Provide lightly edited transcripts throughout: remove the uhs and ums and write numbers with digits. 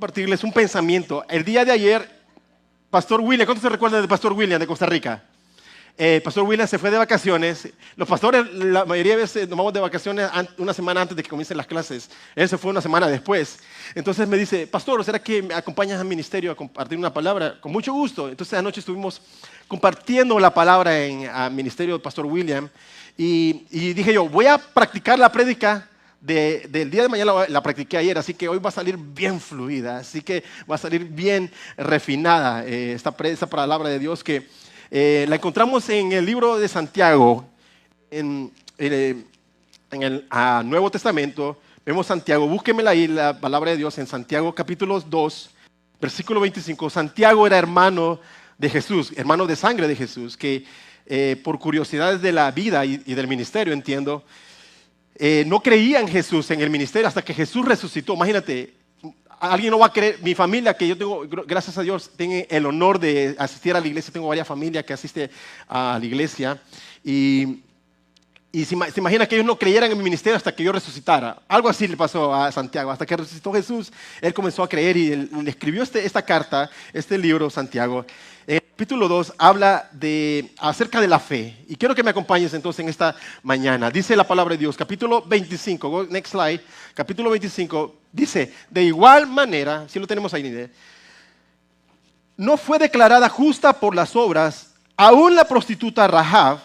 compartirles un pensamiento. El día de ayer, Pastor William, ¿cuántos se recuerdan de Pastor William de Costa Rica? Pastor William se fue de vacaciones. Los pastores, la mayoría de veces nos vamos de vacaciones una semana antes de que comiencen las clases. Él se fue una semana después. Entonces me dice, pastor, ¿será que me acompañas al ministerio a compartir una palabra? Con mucho gusto. Entonces anoche estuvimos compartiendo la palabra en el ministerio del Pastor William. Y dije yo, voy a practicar la prédica del día de mañana. La practiqué ayer, así que hoy va a salir bien fluida. Así que va a salir bien refinada esta palabra de Dios que la encontramos en el libro de Santiago, en el Nuevo Testamento. Vemos Santiago, búsquemela ahí, la palabra de Dios en Santiago capítulo 2, versículo 25. Santiago era hermano de Jesús, hermano de sangre de Jesús, que por curiosidades de la vida y del ministerio, entiendo, no creía en Jesús, en el ministerio, hasta que Jesús resucitó. Imagínate, alguien no va a creer. Mi familia, que yo tengo, gracias a Dios, tengo el honor de asistir a la iglesia. Tengo varias familias que asisten a la iglesia. Y se imagina que ellos no creyeran en mi ministerio hasta que yo resucitara. Algo así le pasó a Santiago. Hasta que resucitó Jesús, él comenzó a creer y le escribió esta carta, este libro, Santiago. En el capítulo 2 habla acerca de la fe. Y quiero que me acompañes entonces en esta mañana. Dice la palabra de Dios, capítulo 25, go next slide, capítulo 25, dice, de igual manera, si lo tenemos ahí, no fue declarada justa por las obras, aún la prostituta Rahab,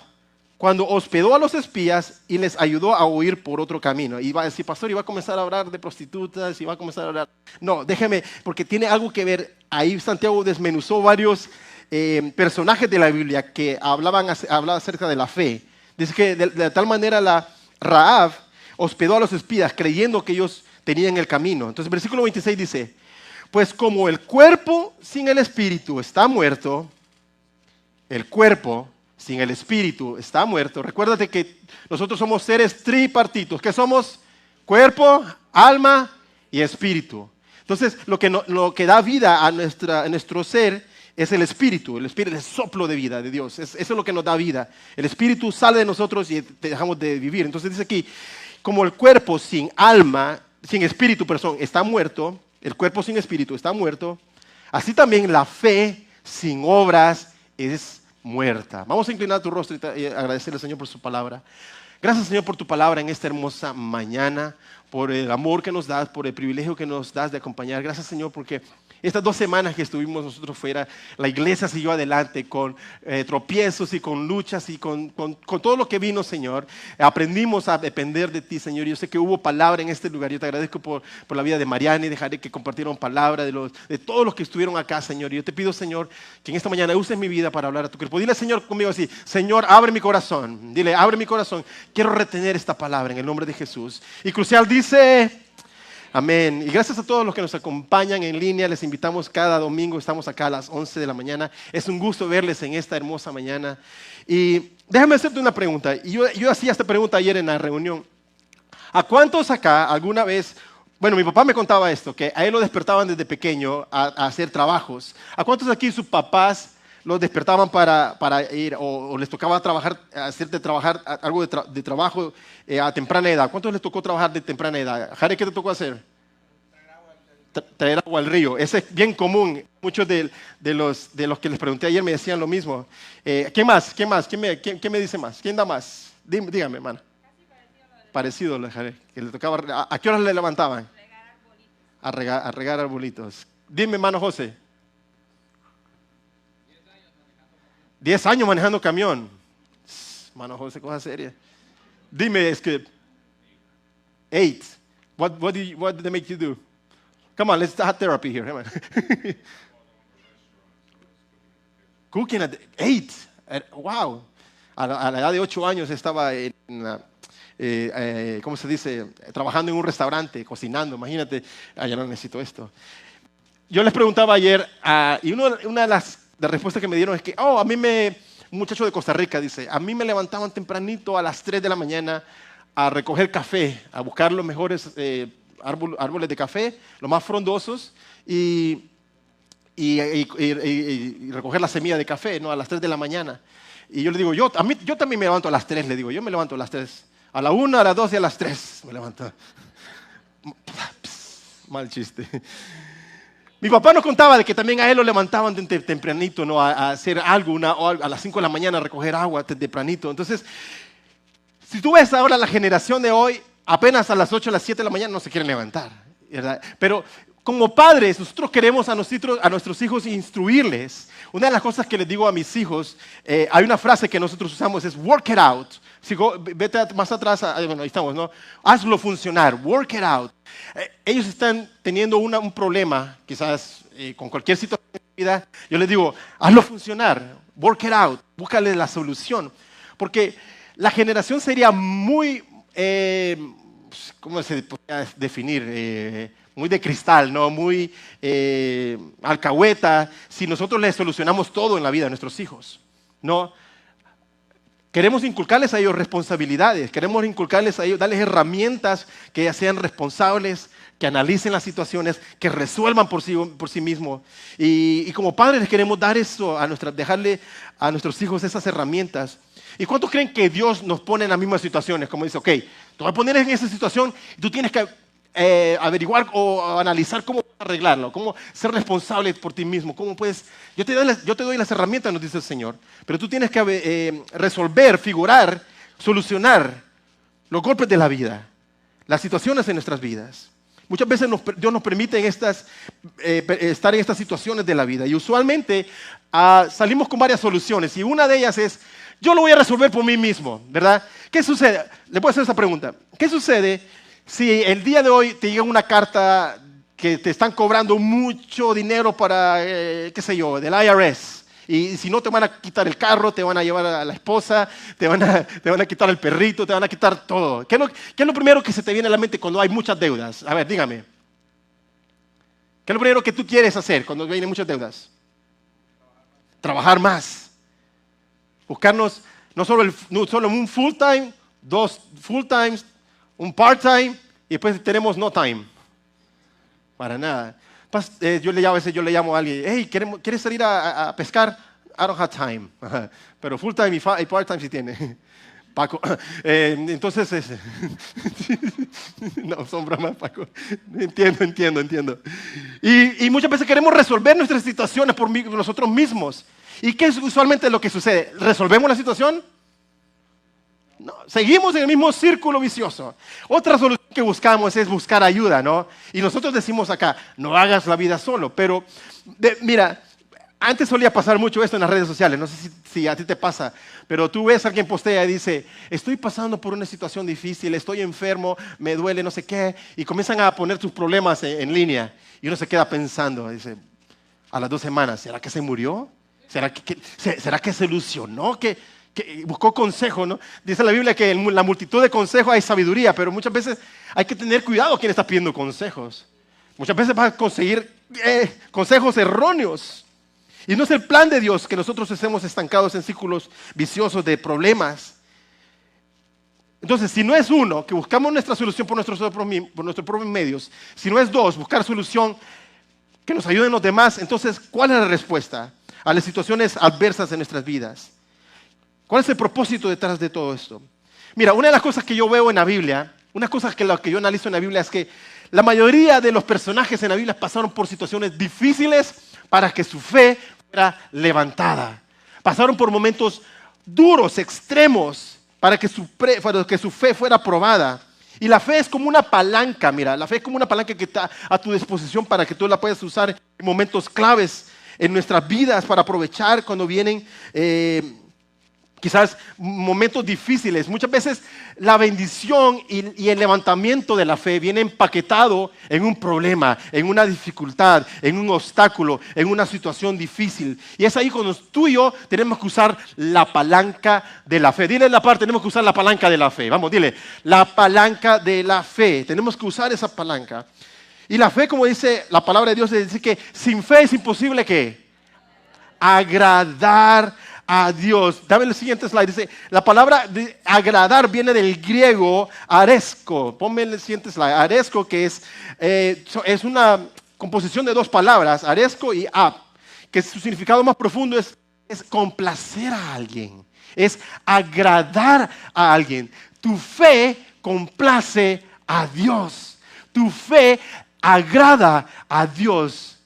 cuando hospedó a los espías y les ayudó a huir por otro camino. Y va a decir, pastor, y va a comenzar a hablar de prostitutas, y va a comenzar a hablar... No, déjeme, porque tiene algo que ver. Ahí Santiago desmenuzó varios personajes de la Biblia que hablaban acerca de la fe. Dice que de tal manera la Rahab hospedó a los espías creyendo que ellos tenían el camino. Entonces, versículo 26 dice, pues como el cuerpo sin el espíritu está muerto, el cuerpo sin el espíritu está muerto. Recuérdate que nosotros somos seres tripartitos. ¿Qué somos? Cuerpo, alma y espíritu. Entonces, lo que da vida a nuestro ser es el espíritu. El espíritu es el soplo de vida de Dios. Eso es lo que nos da vida. El espíritu sale de nosotros y dejamos de vivir. Entonces dice aquí, como el cuerpo sin alma, sin espíritu, perdón, está muerto, el cuerpo sin espíritu está muerto, así también la fe sin obras es muerta. Vamos a inclinar tu rostro y agradecerle al Señor por su palabra. Gracias, Señor, por tu palabra en esta hermosa mañana, por el amor que nos das, por el privilegio que nos das de acompañar. Gracias, Señor, porque estas 2 semanas que estuvimos nosotros fuera, la iglesia siguió adelante con tropiezos y con luchas y con todo lo que vino, Señor. Aprendimos a depender de ti, Señor. Yo sé que hubo palabra en este lugar. Yo te agradezco por la vida de Mariana y dejaré que compartieron palabra de todos los que estuvieron acá, Señor. Y yo te pido, Señor, que en esta mañana uses mi vida para hablar a tu cuerpo. Dile, Señor, conmigo así, Señor, abre mi corazón. Dile, abre mi corazón. Quiero retener esta palabra en el nombre de Jesús. Y Crucial dice... Amén. Y gracias a todos los que nos acompañan en línea. Les invitamos cada domingo. Estamos acá a las 11 de la mañana. Es un gusto verles en esta hermosa mañana. Y déjame hacerte una pregunta. Y yo hacía esta pregunta ayer en la reunión. ¿A cuántos acá alguna vez... Bueno, mi papá me contaba esto, que a él lo despertaban desde pequeño a hacer trabajos. ¿A cuántos aquí sus papás los despertaban para ir o les tocaba trabajar algo de trabajo a temprana edad? ¿Cuántos les tocó trabajar de temprana edad? Jare, ¿qué te tocó hacer? Traer agua al río. Ese es bien común. Muchos de los que les pregunté ayer me decían lo mismo. ¿Quién más? ¿Quién me dice más? ¿Quién da más? Dígame, hermano. Parecido, Jare, que le tocaba. ¿A qué horas le levantaban? A regar arbolitos. Dime, hermano José. 10 años manejando camión. Mano José, cosa seria. Dime, es que 8. What did they make you do? Come on, let's start therapy here. Come on. Cooking at 8. Wow. A la edad de 8 años estaba ¿cómo se dice? Trabajando en un restaurante, cocinando. Imagínate, ya no necesito esto. Yo les preguntaba ayer, y una de las respuestas que me dieron es que, un muchacho de Costa Rica dice, a mí me levantaban tempranito a las 3 de la mañana a recoger café, a buscar los mejores árboles de café, los más frondosos, y recoger la semilla de café, ¿no? A las 3 de la mañana. Y yo le digo, yo también me levanto a las 3, le digo, yo me levanto a las 3. A la 1, a las 2 y a las 3 me levanto. Mal chiste. Mi papá nos contaba de que también a él lo levantaban tempranito, ¿no? A hacer algo, o a las 5 de la mañana a recoger agua tempranito. Entonces, si tú ves ahora la generación de hoy, apenas a las 8, a las 7 de la mañana no se quieren levantar, ¿verdad? Pero como padres, nosotros queremos a nuestros hijos instruirles. Una de las cosas que les digo a mis hijos, hay una frase que nosotros usamos, es work it out. Vete más atrás, bueno, ahí estamos, ¿no? Hazlo funcionar, work it out. Ellos están teniendo un problema, quizás con cualquier situación de vida. Yo les digo, hazlo funcionar, work it out, búscale la solución. Porque la generación sería muy, ¿cómo se podría definir? Muy de cristal, ¿no? Muy alcahueta, si nosotros les solucionamos todo en la vida de nuestros hijos, ¿no? Queremos inculcarles a ellos responsabilidades, queremos inculcarles a ellos, darles herramientas que sean responsables, que analicen las situaciones, que resuelvan por sí mismos. Y como padres les queremos dar eso, dejarle a nuestros hijos esas herramientas. ¿Y cuántos creen que Dios nos pone en las mismas situaciones? Como dice, ok, te voy a poner en esa situación y tú tienes que averiguar o analizar cómo arreglarlo, cómo ser responsable por ti mismo, cómo puedes. Yo te doy las herramientas, nos dice el Señor, pero tú tienes que resolver, figurar, solucionar los golpes de la vida, las situaciones en nuestras vidas. Muchas veces Dios nos permite estar en estas situaciones de la vida y usualmente salimos con varias soluciones y una de ellas es, yo lo voy a resolver por mí mismo, ¿verdad? ¿Qué sucede? Le puedo hacer esa pregunta. ¿Qué sucede si el día de hoy te llega una carta que te están cobrando mucho dinero para, qué sé yo, del IRS? Y si no, te van a quitar el carro, te van a llevar a la esposa, te van a quitar el perrito, te van a quitar todo. ¿Qué es lo primero que se te viene a la mente cuando hay muchas deudas? A ver, dígame. ¿Qué es lo primero que tú quieres hacer cuando vienen muchas deudas? Trabajar más. Buscarnos no solo un full time, 2 full times, un part time y después tenemos no time. Para nada. A veces yo le llamo a alguien, hey, ¿quieres salir a pescar? I don't have time. Pero full time y part time sí tiene. Paco. Entonces, no, son bromas, Paco. Entiendo. Y muchas veces queremos resolver nuestras situaciones por nosotros mismos. ¿Y qué es usualmente lo que sucede? ¿Resolvemos la situación? No, seguimos en el mismo círculo vicioso. Otra solución que buscamos es buscar ayuda, ¿no? Y nosotros decimos acá, no hagas la vida solo. Pero, mira, antes solía pasar mucho esto en las redes sociales. No sé si a ti te pasa, pero tú ves a alguien postea y dice, estoy pasando por una situación difícil, estoy enfermo, me duele, no sé qué. Y comienzan a poner sus problemas en línea. Y uno se queda pensando, dice, a las 2 semanas, ¿será que se murió? ¿Será que se ilusionó? ¿Que buscó consejo, ¿no? Dice la Biblia que en la multitud de consejos hay sabiduría, pero muchas veces hay que tener cuidado a quien está pidiendo consejos. Muchas veces vas a conseguir consejos erróneos. Y no es el plan de Dios que nosotros estemos estancados en círculos viciosos de problemas. Entonces, si no es uno, que buscamos nuestra solución por nuestros propios medios, si no es 2, buscar solución que nos ayuden los demás, entonces, ¿cuál es la respuesta a las situaciones adversas en nuestras vidas? ¿Cuál es el propósito detrás de todo esto? Mira, una de las cosas que yo veo en la Biblia, una cosa que yo analizo en la Biblia es que la mayoría de los personajes en la Biblia pasaron por situaciones difíciles para que su fe fuera levantada. Pasaron por momentos duros, extremos, para que su fe fuera probada. Y la fe es como una palanca, mira, la fe es como una palanca que está a tu disposición para que tú la puedas usar en momentos claves en nuestras vidas para aprovechar cuando vienen quizás momentos difíciles. Muchas veces la bendición y el levantamiento de la fe viene empaquetado en un problema, en una dificultad, en un obstáculo, en una situación difícil. Y es ahí cuando tú y yo tenemos que usar la palanca de la fe. Dile la parte, tenemos que usar la palanca de la fe. Vamos, dile, la palanca de la fe. Tenemos que usar esa palanca. Y la fe, como dice la palabra de Dios, dice que sin fe es imposible que agradar a Dios. Dame el siguiente slide. Dice, la palabra de agradar viene del griego aresco. Ponme el siguiente slide. Aresco, que es una composición de 2 palabras, aresco y ab, que su significado más profundo es complacer a alguien, es agradar a alguien. Tu fe complace a Dios. Tu fe agrada a Dios.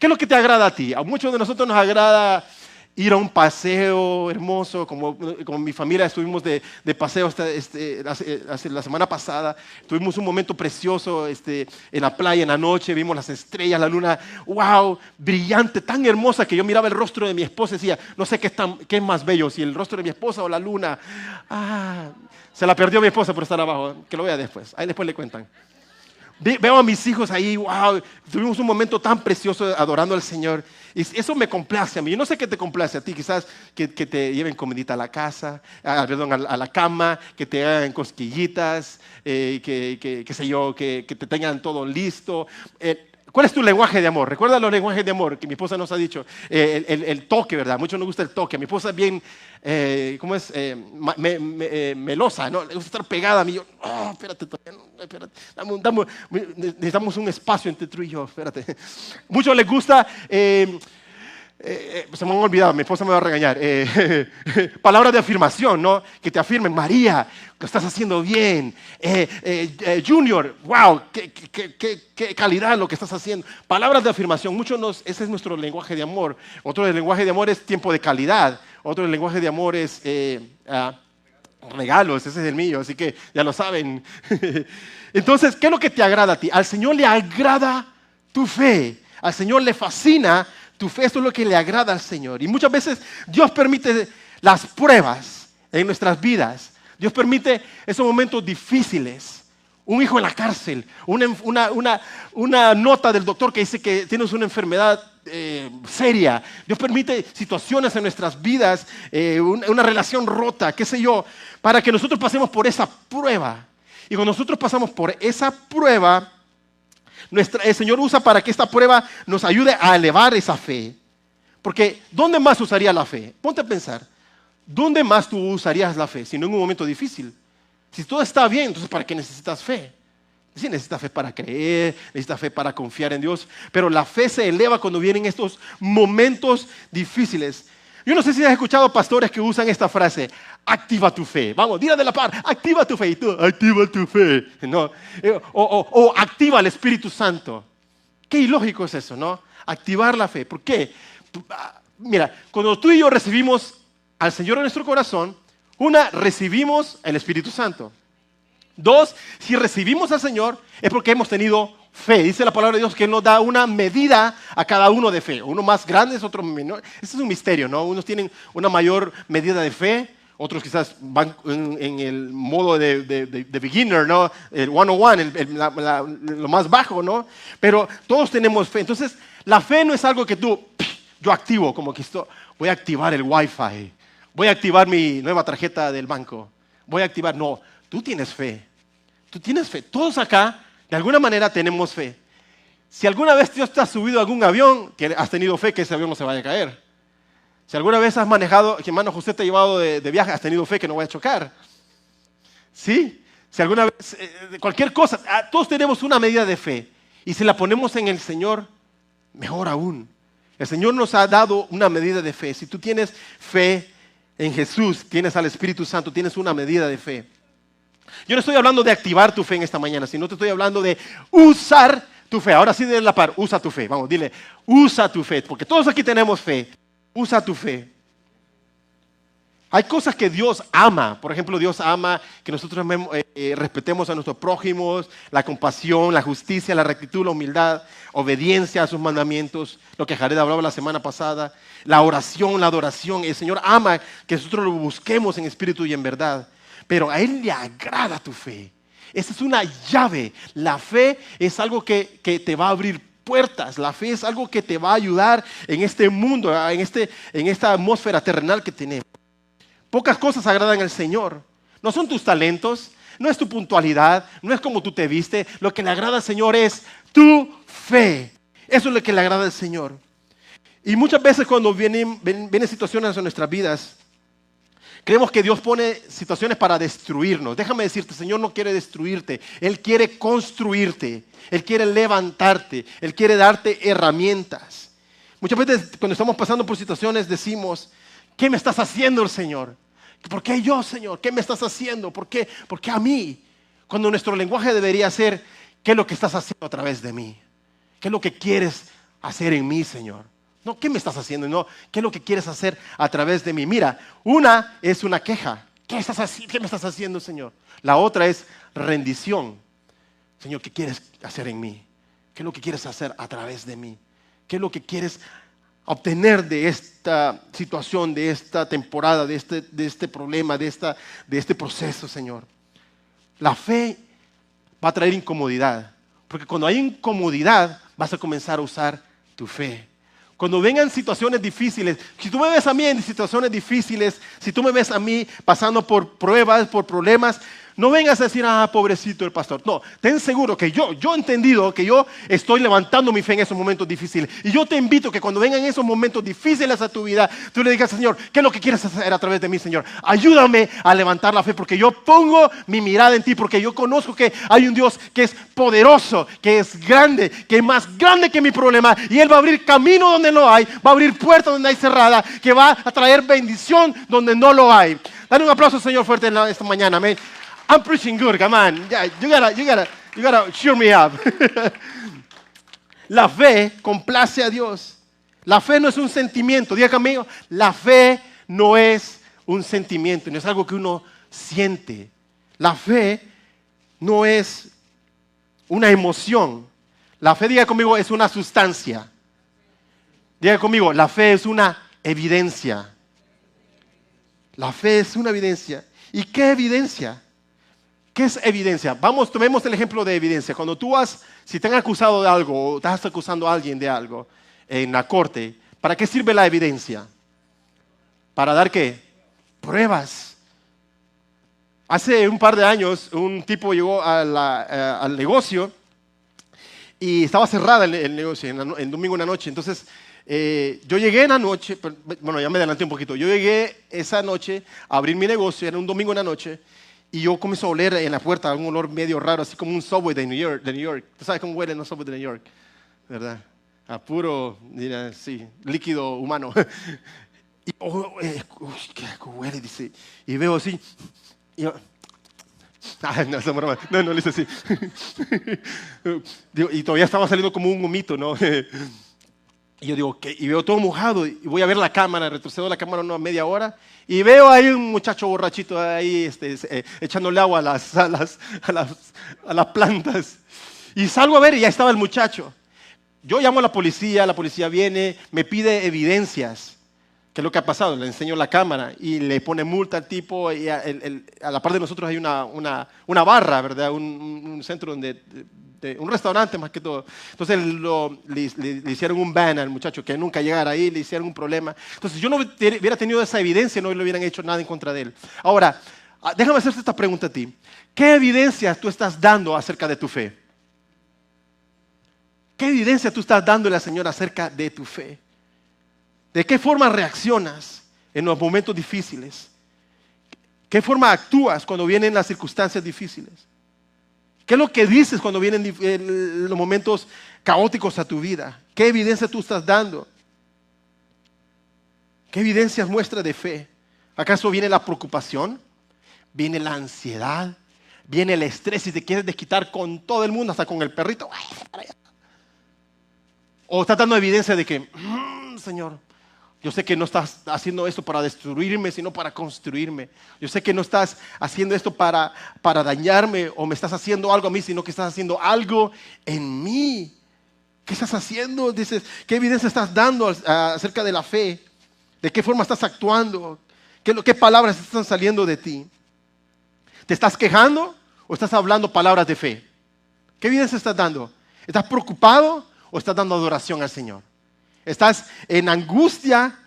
¿Qué es lo que te agrada a ti? A muchos de nosotros nos agrada ir a un paseo hermoso, como mi familia estuvimos de paseo la semana pasada. Tuvimos un momento precioso en la playa en la noche, vimos las estrellas, la luna, wow, brillante, tan hermosa que yo miraba el rostro de mi esposa y decía, no sé qué es más bello, si el rostro de mi esposa o la luna. Se la perdió mi esposa por estar abajo, que lo vea después, ahí después le cuentan. Veo a mis hijos ahí, wow, tuvimos un momento tan precioso adorando al Señor. Y eso me complace a mí. Yo no sé qué te complace a ti, quizás que te lleven comidita a la casa, a la cama, que te hagan cosquillitas, qué sé yo, que te tengan todo listo. ¿Cuál es tu lenguaje de amor? Recuerda los lenguajes de amor que mi esposa nos ha dicho. El toque, ¿verdad? A muchos nos gusta el toque. Mi esposa es bien, ¿cómo es? Melosa, ¿no? Le gusta estar pegada a mí. Yo, espérate, espérate. Necesitamos un espacio entre tú y yo, espérate. Muchos les gusta... se me han olvidado, mi esposa me va a regañar. Palabras de afirmación, ¿no? Que te afirmen, María, lo estás haciendo bien. Junior, wow, qué calidad lo que estás haciendo. Palabras de afirmación, ese es nuestro lenguaje de amor. Otro del lenguaje de amor es tiempo de calidad. Otro del lenguaje de amor es regalos, ese es el mío, así que ya lo saben. Entonces, ¿qué es lo que te agrada a ti? Al Señor le agrada tu fe. Al Señor le fascina tu fe. Esto es lo que le agrada al Señor. Y muchas veces Dios permite las pruebas en nuestras vidas. Dios permite esos momentos difíciles. Un hijo en la cárcel, una nota del doctor que dice que tienes una enfermedad seria. Dios permite situaciones en nuestras vidas, una relación rota, qué sé yo, para que nosotros pasemos por esa prueba. Y cuando nosotros pasamos por esa prueba, el Señor usa para que esta prueba nos ayude a elevar esa fe. Porque ¿dónde más usaría la fe? Ponte a pensar. ¿Dónde más tú usarías la fe? Si no en un momento difícil. Si todo está bien, entonces ¿para qué necesitas fe? Sí, necesitas fe para creer, necesitas fe para confiar en Dios. Pero la fe se eleva cuando vienen estos momentos difíciles. Yo no sé si has escuchado pastores que usan esta frase, activa tu fe. Vamos, dile de la par, activa tu fe. Y tú, activa tu fe. ¿No? O activa el Espíritu Santo. Qué ilógico es eso, ¿no? Activar la fe. ¿Por qué? Mira, cuando tú y yo recibimos al Señor en nuestro corazón, recibimos el Espíritu Santo. 2, si recibimos al Señor es porque hemos tenido fe. Dice la palabra de Dios que Él nos da una medida a cada uno de fe. Uno más grande, otro menor. Este es un misterio, ¿no? Unos tienen una mayor medida de fe, otros quizás van en el modo de beginner, ¿no? El 101, lo más bajo, ¿no? Pero todos tenemos fe. Entonces, la fe no es algo que yo activo, como que voy a activar el Wi-Fi, voy a activar mi nueva tarjeta del banco, voy a activar. No, tú tienes fe. Tú tienes fe. Todos acá, de alguna manera, tenemos fe. Si alguna vez Dios te ha subido a algún avión, que has tenido fe que ese avión no se vaya a caer. Si alguna vez has manejado, que hermano José te ha llevado de viaje, has tenido fe que no vaya a chocar. ¿Sí? Si alguna vez, cualquier cosa, todos tenemos una medida de fe. Y si la ponemos en el Señor, mejor aún. El Señor nos ha dado una medida de fe. Si tú tienes fe en Jesús, tienes al Espíritu Santo, tienes una medida de fe. Yo no estoy hablando de activar tu fe en esta mañana, sino te estoy hablando de usar tu fe. Ahora sí, de la par, usa tu fe. Vamos, dile, usa tu fe, porque todos aquí tenemos fe. Usa tu fe. Hay cosas que Dios ama. Por ejemplo, Dios ama que nosotros respetemos a nuestros prójimos, la compasión, la justicia, la rectitud, la humildad, obediencia a sus mandamientos, lo que Jared hablaba la semana pasada, la oración, la adoración. El Señor ama que nosotros lo busquemos en espíritu y en verdad. Pero a Él le agrada tu fe. Esa es una llave. La fe es algo que te va a abrir puertas. La fe es algo que te va a ayudar en este mundo, en esta atmósfera terrenal que tenemos. Pocas cosas agradan al Señor. No son tus talentos, no es tu puntualidad, no es como tú te viste. Lo que le agrada al Señor es tu fe. Eso es lo que le agrada al Señor. Y muchas veces cuando vienen situaciones en nuestras vidas, creemos que Dios pone situaciones para destruirnos. Déjame decirte, el Señor no quiere destruirte. Él quiere construirte. Él quiere levantarte. Él quiere darte herramientas. Muchas veces cuando estamos pasando por situaciones decimos, ¿qué me estás haciendo, Señor? ¿Por qué yo, Señor? ¿Qué me estás haciendo? ¿Por qué a mí? Cuando nuestro lenguaje debería ser, ¿qué es lo que estás haciendo a través de mí? ¿Qué es lo que quieres hacer en mí, Señor? No, ¿qué me estás haciendo? No, ¿qué es lo que quieres hacer a través de mí? Mira, una es una queja. ¿Qué me estás haciendo, Señor? La otra es rendición. Señor, ¿qué quieres hacer en mí? ¿Qué es lo que quieres hacer a través de mí? ¿Qué es lo que quieres obtener de esta situación, de esta temporada, de este problema, de este proceso, Señor? La fe va a traer incomodidad, porque cuando hay incomodidad vas a comenzar a usar tu fe. Cuando vengan situaciones difíciles, si tú me ves a mí en situaciones difíciles, si tú me ves a mí pasando por pruebas, por problemas, no vengas a decir, pobrecito el pastor. No, ten seguro que yo he entendido que yo estoy levantando mi fe en esos momentos difíciles. Y yo te invito que cuando vengan esos momentos difíciles a tu vida, tú le digas, Señor, ¿qué es lo que quieres hacer a través de mí, Señor? Ayúdame a levantar la fe, porque yo pongo mi mirada en ti, porque yo conozco que hay un Dios que es poderoso, que es grande, que es más grande que mi problema. Y Él va a abrir camino donde no hay, va a abrir puertas donde hay cerrada, que va a traer bendición donde no lo hay. Dale un aplauso, Señor, fuerte esta mañana, amén. I'm preaching good, come on. Yeah, you gotta cheer me up. La fe complace a Dios. La fe no es un sentimiento. Diga conmigo, la fe no es un sentimiento, no es algo que uno siente. La fe no es una emoción. La fe, diga conmigo, es una sustancia. Diga conmigo, la fe es una evidencia. La fe es una evidencia. ¿Y qué evidencia? ¿Qué es evidencia? Vamos, tomemos el ejemplo de evidencia. Cuando si te han acusado de algo o estás acusando a alguien de algo en la corte, ¿para qué sirve la evidencia? ¿Para dar qué? Pruebas. Hace un par de años un tipo llegó al negocio y estaba cerrada el negocio en domingo en la noche. Entonces yo llegué en la noche, bueno, ya me adelanté un poquito. Yo llegué esa noche a abrir mi negocio, era un domingo en la noche. Y yo comienzo a oler en la puerta un olor medio raro, así como un Subway de New York. ¿Tú sabes cómo huelen los Subway de New York? ¿Verdad? A puro, mira, sí, líquido humano. Y qué huele, dice. Y veo así. Y yo, no, esa broma. No, le hice así. Y todavía estaba saliendo como un humito, ¿no? Y yo digo, ¿qué? Y veo todo mojado y voy a ver la cámara, retrocedo la cámara una media hora y veo ahí un muchacho borrachito ahí echándole agua a las plantas. Y salgo a ver y ya estaba el muchacho. Yo llamo a la policía viene, me pide evidencias. ¿Qué es lo que ha pasado? Le enseño la cámara y le pone multa al tipo. Y a la par de nosotros hay una barra, ¿verdad? Un centro un restaurante más que todo. Entonces le hicieron un ban al muchacho que nunca llegara ahí, le hicieron un problema. Entonces yo no hubiera tenido esa evidencia, no le hubieran hecho nada en contra de él. Ahora, déjame hacerte esta pregunta a ti. ¿Qué evidencia tú estás dando acerca de tu fe? ¿Qué evidencia tú estás dándole al Señor acerca de tu fe? ¿De qué forma reaccionas en los momentos difíciles? ¿Qué forma actúas cuando vienen las circunstancias difíciles? ¿Qué es lo que dices cuando vienen los momentos caóticos a tu vida? ¿Qué evidencia tú estás dando? ¿Qué evidencias muestra de fe? ¿Acaso viene la preocupación? ¿Viene la ansiedad? ¿Viene el estrés y te quieres desquitar con todo el mundo, hasta con el perrito? ¿O estás dando evidencia de que, Señor, yo sé que no estás haciendo esto para destruirme, sino para construirme? Yo sé que no estás haciendo esto para dañarme o me estás haciendo algo a mí, sino que estás haciendo algo en mí. ¿Qué estás haciendo? Dices, ¿qué evidencia estás dando acerca de la fe? ¿De qué forma estás actuando? ¿Qué palabras están saliendo de ti? ¿Te estás quejando o estás hablando palabras de fe? ¿Qué evidencia estás dando? ¿Estás preocupado o estás dando adoración al Señor? ¿Estás en angustia,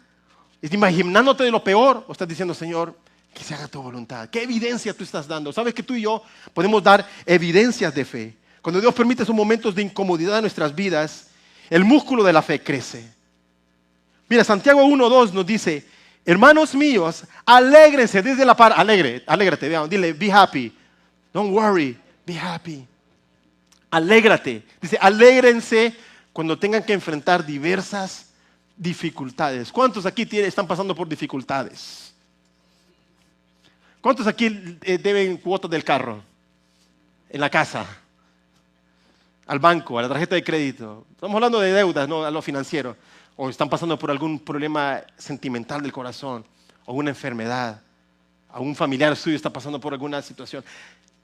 imaginándote de lo peor, o estás diciendo, Señor, que se haga tu voluntad? ¿Qué evidencia tú estás dando? ¿Sabes que tú y yo podemos dar evidencias de fe? Cuando Dios permite esos momentos de incomodidad en nuestras vidas, el músculo de la fe crece. Mira, Santiago 1:2 nos dice, hermanos míos, alégrense desde la par, alégrate, vean, dile, be happy, don't worry, be happy. Alégrate, dice, alégrense cuando tengan que enfrentar diversas dificultades. ¿Cuántos aquí están pasando por dificultades? ¿Cuántos aquí deben cuotas del carro? En la casa. al banco, a la tarjeta de crédito. Estamos hablando de deudas, no a lo financiero. O están pasando por algún problema sentimental del corazón, o una enfermedad, a un familiar suyo está pasando por alguna situación.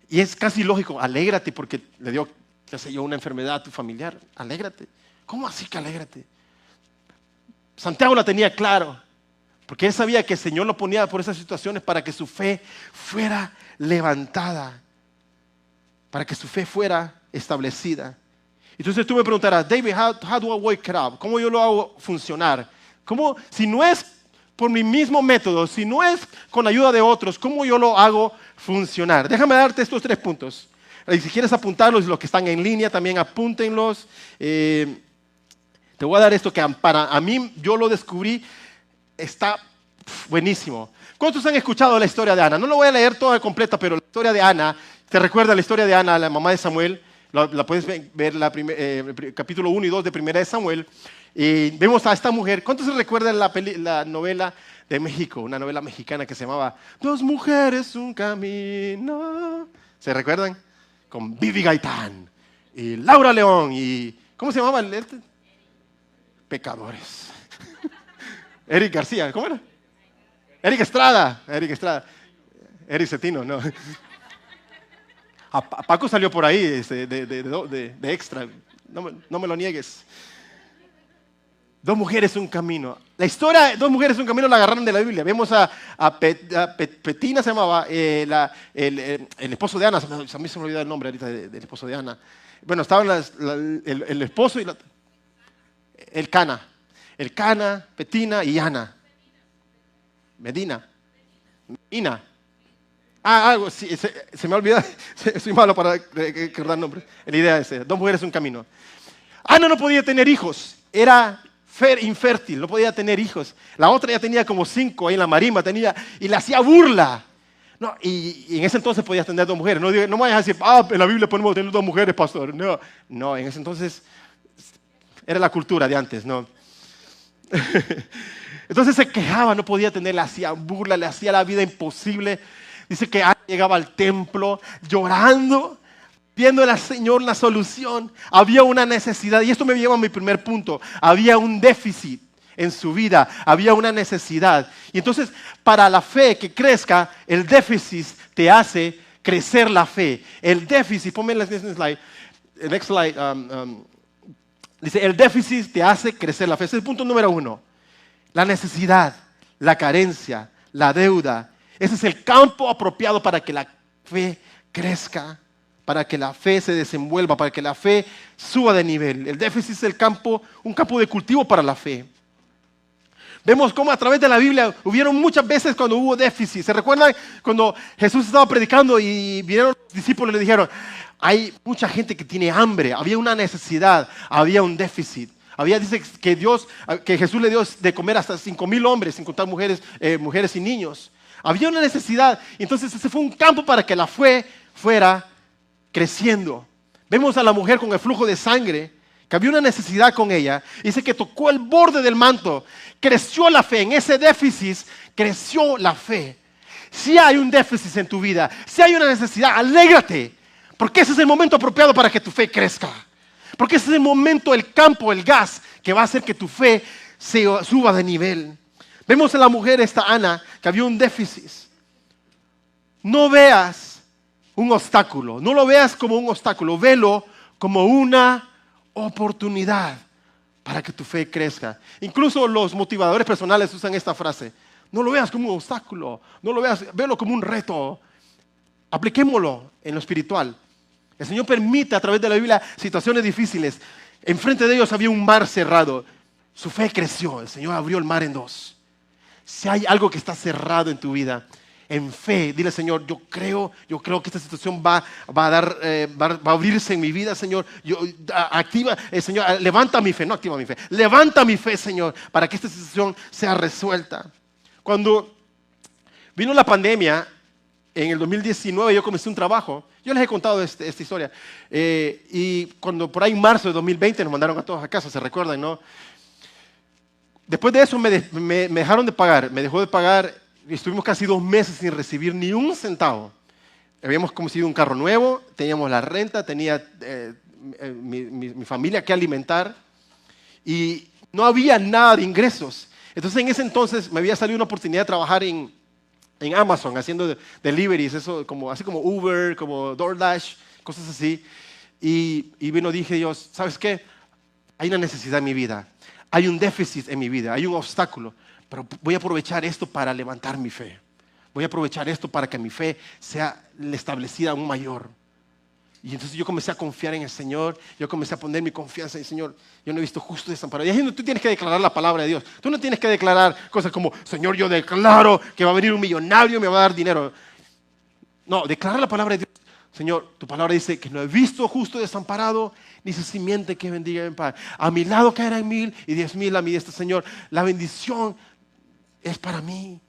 Y es casi lógico, alégrate porque le dio, qué sé yo, una enfermedad a tu familiar. Alégrate. ¿Cómo así que alégrate? Santiago la tenía claro, porque él sabía que el Señor lo ponía por esas situaciones para que su fe fuera levantada, para que su fe fuera establecida. Entonces tú me preguntarás, David, how do I wake it up? ¿Cómo yo lo hago funcionar? ¿Cómo, si no es por mi mismo método, si no es con ayuda de otros, cómo yo lo hago funcionar? Déjame darte estos 3 puntos. Y si quieres apuntarlos, los que están en línea también apúntenlos. Te voy a dar esto que para mí, yo lo descubrí, está buenísimo. ¿Cuántos han escuchado la historia de Ana? No lo voy a leer toda completa, pero la historia de Ana, ¿te recuerda la historia de Ana, la mamá de Samuel? La puedes ver, capítulo 1 y 2 de Primera de Samuel. Y vemos a esta mujer. ¿Cuántos se recuerdan la novela de México? Una novela mexicana que se llamaba Dos mujeres, un camino. ¿Se recuerdan? Con Vivi Gaitán y Laura León y... ¿Cómo se llamaba? Pecadores. Eric García, ¿cómo era? Eric Estrada. Eric Cetino, no. Paco salió por ahí de extra. No me lo niegues. Dos mujeres, un camino. La historia de Dos mujeres, un camino la agarraron de la Biblia. Vemos a Petina, se llamaba, el esposo de Ana. A mí se me olvidó el nombre ahorita del esposo de Ana. Bueno, estaban el esposo y el Cana, Petina y Ana. Medina. Algo, sí, se me ha olvidado. Soy malo para recordar nombres. La idea es esa. Dos mujeres, un camino. Ana no podía tener hijos. Era infértil, no podía tener hijos. La otra ya tenía como 5 ahí en la marimba, y le hacía burla. No, y en ese entonces podías tener 2 mujeres. No me vayas a decir, en la Biblia podemos tener 2 mujeres, pastor. No, en ese entonces era la cultura de antes, ¿no? Entonces se quejaba, no podía tener, le hacía burla, le hacía la vida imposible. Dice que Ana llegaba al templo llorando, viendo al Señor la solución. Había una necesidad, y esto me lleva a mi primer punto. Había un déficit en su vida, había una necesidad. Y entonces, para la fe que crezca, el déficit te hace crecer la fe. El déficit, ponme el next slide. Dice, el déficit te hace crecer la fe. Ese es el punto número 1. La necesidad, la carencia, la deuda. Ese es el campo apropiado para que la fe crezca, para que la fe se desenvuelva, para que la fe suba de nivel. El déficit es un campo de cultivo para la fe. Vemos cómo a través de la Biblia hubieron muchas veces cuando hubo déficit. ¿Se recuerdan cuando Jesús estaba predicando y vinieron los discípulos y le dijeron, hay mucha gente que tiene hambre, había una necesidad, había un déficit? Dice que Jesús le dio de comer hasta 5,000 hombres, sin contar mujeres y niños. Había una necesidad, entonces ese fue un campo para que la fe fuera creciendo. Vemos a la mujer con el flujo de sangre, que había una necesidad con ella. Dice que tocó el borde del manto, creció la fe. En ese déficit creció la fe. Si hay un déficit en tu vida, si hay una necesidad, alégrate, porque ese es el momento apropiado para que tu fe crezca. Porque ese es el momento, el campo, el gas, que va a hacer que tu fe se suba de nivel. Vemos a la mujer, esta Ana, que había un déficit. No veas un obstáculo, no lo veas como un obstáculo, velo como una oportunidad para que tu fe crezca. Incluso los motivadores personales usan esta frase. No lo veas como un obstáculo, velo como un reto. Apliquémoslo en lo espiritual. El Señor permite a través de la Biblia situaciones difíciles. Enfrente de ellos había un mar cerrado. Su fe creció, el Señor abrió el mar en 2. Si hay algo que está cerrado en tu vida, en fe, dile, Señor, yo creo que esta situación va a abrirse en mi vida, Señor. Señor, levanta mi fe, no activa mi fe. Levanta mi fe, Señor, para que esta situación sea resuelta. Cuando vino la pandemia, en el 2019 yo comencé un trabajo. Yo les he contado esta historia. Y cuando por ahí en marzo de 2020 nos mandaron a todos a casa, ¿se recuerdan, no? Después de eso me dejaron de pagar, me dejó de pagar y estuvimos casi 2 meses sin recibir ni un centavo. Habíamos conseguido un carro nuevo, teníamos la renta, tenía mi familia que alimentar y no había nada de ingresos. Entonces en ese entonces me había salido una oportunidad de trabajar en Amazon haciendo deliveries, así como Uber, como DoorDash, cosas así. Y dije Dios, ¿sabes qué? Hay una necesidad en mi vida, hay un déficit en mi vida, hay un obstáculo, pero voy a aprovechar esto para levantar mi fe. Voy a aprovechar esto para que mi fe sea establecida aún mayor. Y entonces yo comencé a confiar en el Señor, yo comencé a poner mi confianza en el Señor. Yo no he visto justo desamparado. Y ahí tú tienes que declarar la palabra de Dios. Tú no tienes que declarar cosas como, Señor, yo declaro que va a venir un millonario y me va a dar dinero. No, declarar la palabra de Dios. Señor, tu palabra dice que no he visto justo desamparado, ni su simiente que bendiga en paz. A mi lado caerán 1000 y 10,000 a mi diestra, Señor. La bendición es para mí.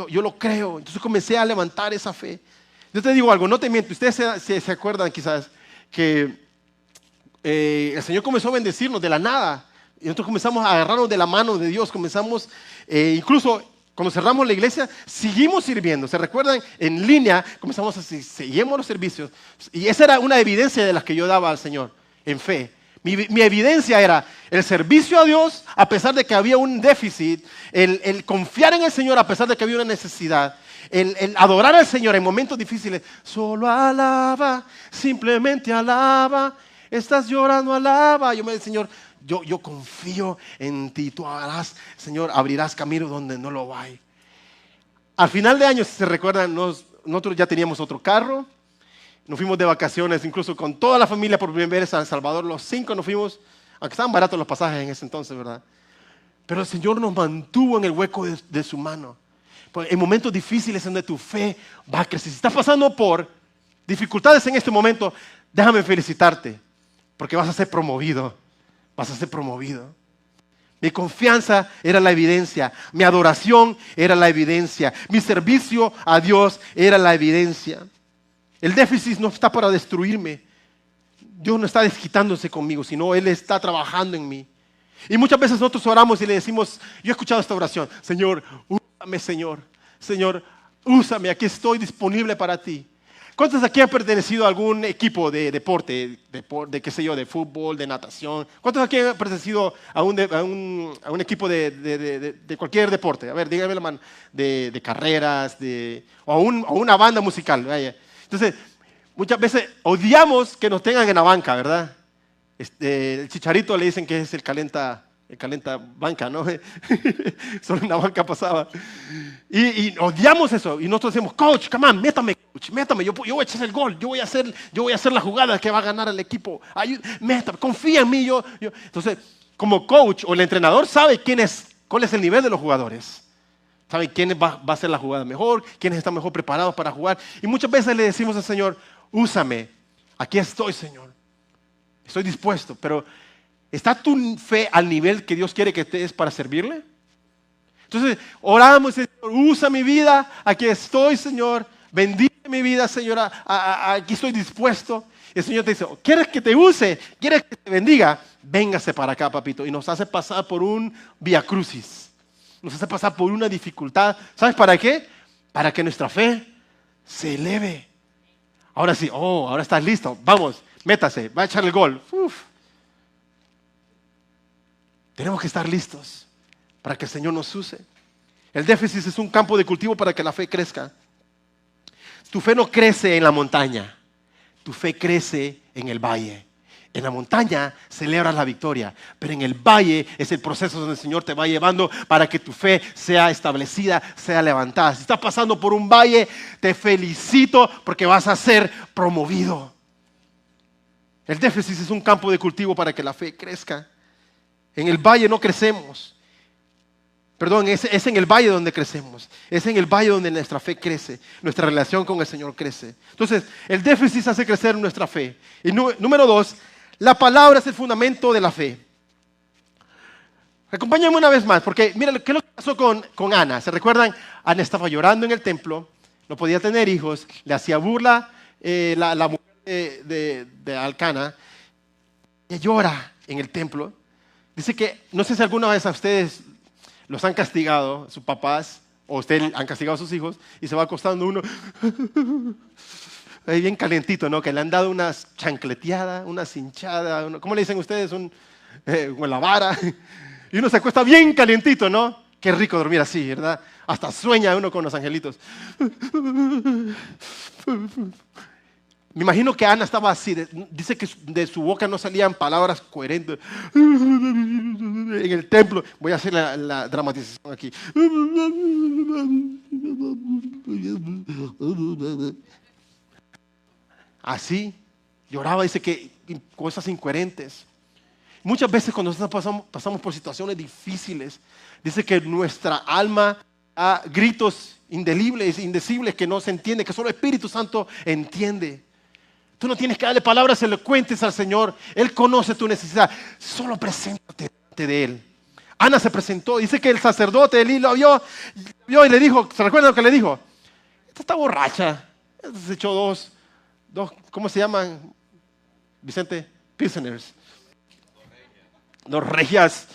Yo lo creo. Entonces comencé a levantar esa fe. Yo te digo algo, no te miento. Ustedes se acuerdan quizás que el Señor comenzó a bendecirnos de la nada. Y nosotros comenzamos a agarrarnos de la mano de Dios. Comenzamos, incluso cuando cerramos la iglesia, seguimos sirviendo. ¿Se recuerdan? En línea comenzamos seguimos los servicios. Y esa era una evidencia de las que yo daba al Señor en fe. Mi evidencia era el servicio a Dios a pesar de que había un déficit, el confiar en el Señor a pesar de que había una necesidad, el adorar al Señor en momentos difíciles. Solo alaba, simplemente alaba, estás llorando, alaba. Yo me decía, Señor, yo confío en ti, tú harás, Señor, abrirás camino donde no lo hay. Al final de año, si se recuerdan, nosotros ya teníamos otro carro. Nos fuimos de vacaciones, incluso con toda la familia por primera vez a El Salvador. Los 5 nos fuimos, aunque estaban baratos los pasajes en ese entonces, ¿verdad? Pero el Señor nos mantuvo en el hueco de su mano. En momentos difíciles en donde tu fe va a crecer. Si estás pasando por dificultades en este momento, déjame felicitarte, porque vas a ser promovido. Vas a ser promovido. Mi confianza era la evidencia. Mi adoración era la evidencia. Mi servicio a Dios era la evidencia. El déficit no está para destruirme. Dios no está desquitándose conmigo, sino Él está trabajando en mí. Y muchas veces nosotros oramos y le decimos, yo he escuchado esta oración, Señor, úsame, Señor. Señor, úsame, aquí estoy disponible para ti. ¿Cuántos aquí han pertenecido a algún equipo de deporte, qué sé yo, de fútbol, de natación? ¿Cuántos aquí han pertenecido a un equipo de cualquier deporte? A ver, dígame la mano, de carreras, o a una banda musical. Vaya. Entonces, muchas veces odiamos que nos tengan en la banca, ¿verdad? El Chicharito le dicen que es el calenta banca, ¿no? Solo en la banca pasaba. Y odiamos eso. Y nosotros decimos, coach, come on, métame, coach, métame. Yo voy a echar el gol, yo voy a hacer la jugada que va a ganar el equipo. Métame, confía en mí. Entonces, como coach o el entrenador sabe cuál es el nivel de los jugadores. Saben quién va a hacer la jugada mejor, quiénes están mejor preparados para jugar. Y muchas veces le decimos al Señor, úsame, aquí estoy, Señor. Estoy dispuesto, pero ¿está tu fe al nivel que Dios quiere que estés para servirle? Entonces, oramos, Señor, usa mi vida, aquí estoy, Señor. Bendice mi vida, Señor, aquí estoy dispuesto. Y el Señor te dice, ¿quieres que te use? ¿Quieres que te bendiga? Véngase para acá, papito. Y nos hace pasar por un vía crucis. Nos hace pasar por una dificultad. ¿Sabes para qué? Para que nuestra fe se eleve. Ahora sí, ahora estás listo. Vamos, métase, va a echar el gol. Uf. Tenemos que estar listos para que el Señor nos use. El déficit es un campo de cultivo para que la fe crezca. Tu fe no crece en la montaña, tu fe crece en el valle. En la montaña celebras la victoria, pero en el valle es el proceso donde el Señor te va llevando para que tu fe sea establecida, sea levantada. Si estás pasando por un valle, te felicito porque vas a ser promovido. El déficit es un campo de cultivo para que la fe crezca. En el valle no crecemos. Perdón, es en el valle donde crecemos. Es en el valle donde nuestra fe crece. Nuestra relación con el Señor crece. Entonces, el déficit hace crecer nuestra fe. Y número 2, la palabra es el fundamento de la fe. Acompáñenme una vez más, porque mira, ¿qué es lo que pasó con Ana? ¿Se recuerdan? Ana estaba llorando en el templo, no podía tener hijos, le hacía burla la mujer de Alcana. Ella llora en el templo. Dice que, no sé si alguna vez a ustedes los han castigado, sus papás, o ustedes han castigado a sus hijos, y se va acostando uno. ahí bien calientito, ¿no? Que le han dado una chancleteada, una cinchada, ¿cómo le dicen ustedes? Con la vara. Y uno se acuesta bien calientito, ¿no? Qué rico dormir así, ¿verdad? Hasta sueña uno con los angelitos. Me imagino que Ana estaba así. Dice que de su boca no salían palabras coherentes. En el templo. Voy a hacer la dramatización aquí. Así. Lloraba, dice que cosas incoherentes. Muchas veces cuando nosotros pasamos por situaciones difíciles, dice que nuestra alma da gritos indecibles que no se entiende, que solo el Espíritu Santo entiende. Tú no tienes que darle palabras elocuentes al Señor. Él conoce tu necesidad. Solo preséntate delante de Él. Ana se presentó. Dice que el sacerdote Elí lo vio y le dijo, ¿se recuerdan lo que le dijo? Esta está borracha. Esta se echó dos, ¿cómo se llaman, Vicente? Pilseners. Dos regias.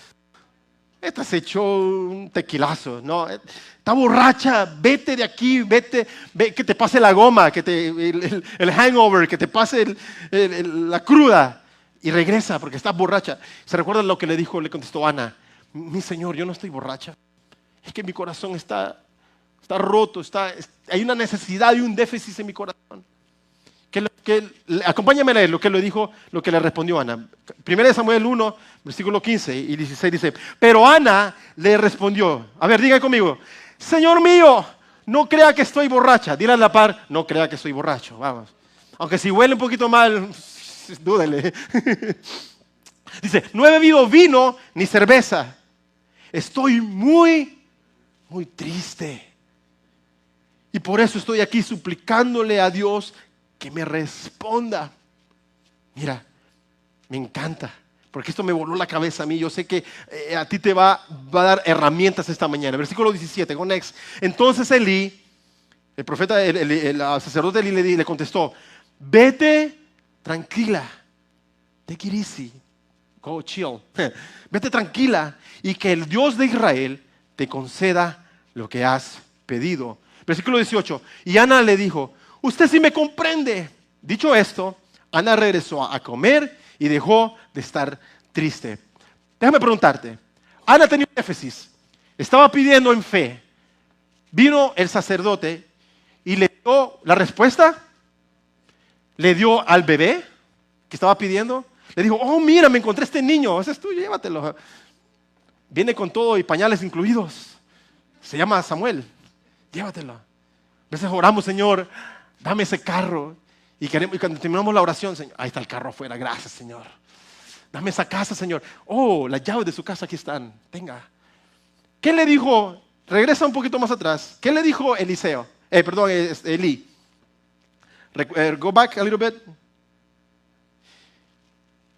Esta se echó un tequilazo, ¿no? Está borracha, vete de aquí, vete, que te pase la goma, el hangover, que te pase la cruda y regresa porque estás borracha. ¿Se recuerdan lo que le contestó Ana? Mi Señor, yo no estoy borracha. Es que mi corazón está roto, hay una necesidad y un déficit en mi corazón. Acompáñame a leer lo que le dijo, lo que le respondió Ana. 1 Samuel 1, versículo 15 y 16 dice, pero Ana le respondió, a ver, diga conmigo, Señor mío, no crea que estoy borracha. Dile a la par, no crea que estoy borracho, vamos. Aunque si huele un poquito mal, dúdele. Dice, no he bebido vino ni cerveza. Estoy muy, muy triste. Y por eso estoy aquí suplicándole a Dios que me responda. Mira, me encanta, porque esto me voló la cabeza a mí. Yo sé que a ti te va a dar herramientas esta mañana. Versículo 17, con next. Entonces Elí, el profeta, el sacerdote Elí le contestó, vete tranquila, take it easy, go chill. Vete tranquila y que el Dios de Israel te conceda lo que has pedido. Versículo 18, y Ana le dijo, usted sí me comprende. Dicho esto, Ana regresó a comer y dejó de estar triste. Déjame preguntarte, Ana tenía un énfasis, estaba pidiendo en fe. Vino el sacerdote y le dio la respuesta. Le dio al bebé que estaba pidiendo. Le dijo, oh mira, me encontré este niño, ese es tuyo, llévatelo. Viene con todo y pañales incluidos. Se llama Samuel, llévatelo. A veces oramos, Señor, dame ese carro. Y cuando terminamos la oración, Señor, ahí está el carro afuera, gracias, Señor. Dame esa casa, Señor. Oh, las llaves de su casa aquí están, tenga. ¿Qué le dijo? Regresa un poquito más atrás. ¿Qué le dijo Elí? Go back a little bit.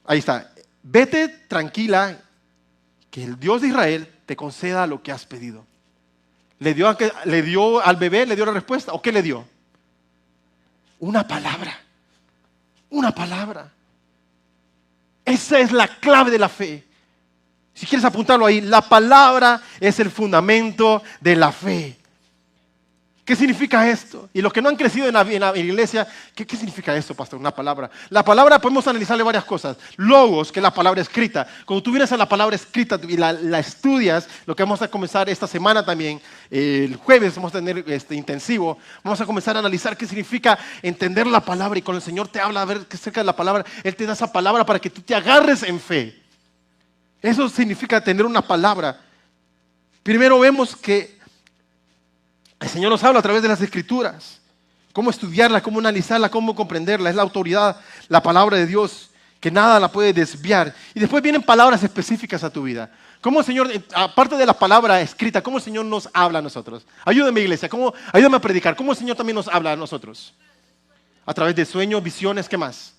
Ahí está. Vete tranquila, que el Dios de Israel te conceda lo que has pedido. ¿Le dio al bebé, le dio la respuesta? ¿O qué le dio? Una palabra. Una palabra. Esa es la clave de la fe. Si quieres apuntarlo ahí, la palabra es el fundamento de la fe. ¿Qué significa esto? Y los que no han crecido en la iglesia, ¿qué significa esto, pastor? Una palabra. La palabra podemos analizarle varias cosas. Logos, que es la palabra escrita. Cuando tú vienes a la palabra escrita y la estudias, lo que vamos a comenzar esta semana también, el jueves vamos a tener intensivo, vamos a comenzar a analizar qué significa entender la palabra. Y cuando el Señor te habla a ver qué acerca de la palabra, Él te da esa palabra para que tú te agarres en fe. Eso significa tener una palabra. Primero vemos que el Señor nos habla a través de las Escrituras. Cómo estudiarla, cómo analizarla, cómo comprenderla. Es la autoridad, la palabra de Dios, que nada la puede desviar. Y después vienen palabras específicas a tu vida. ¿Cómo el Señor, aparte de la palabra escrita, cómo el Señor nos habla a nosotros? Ayúdame, iglesia, ayúdame a predicar. ¿Cómo el Señor también nos habla a nosotros? A través de sueños, visiones, ¿qué más?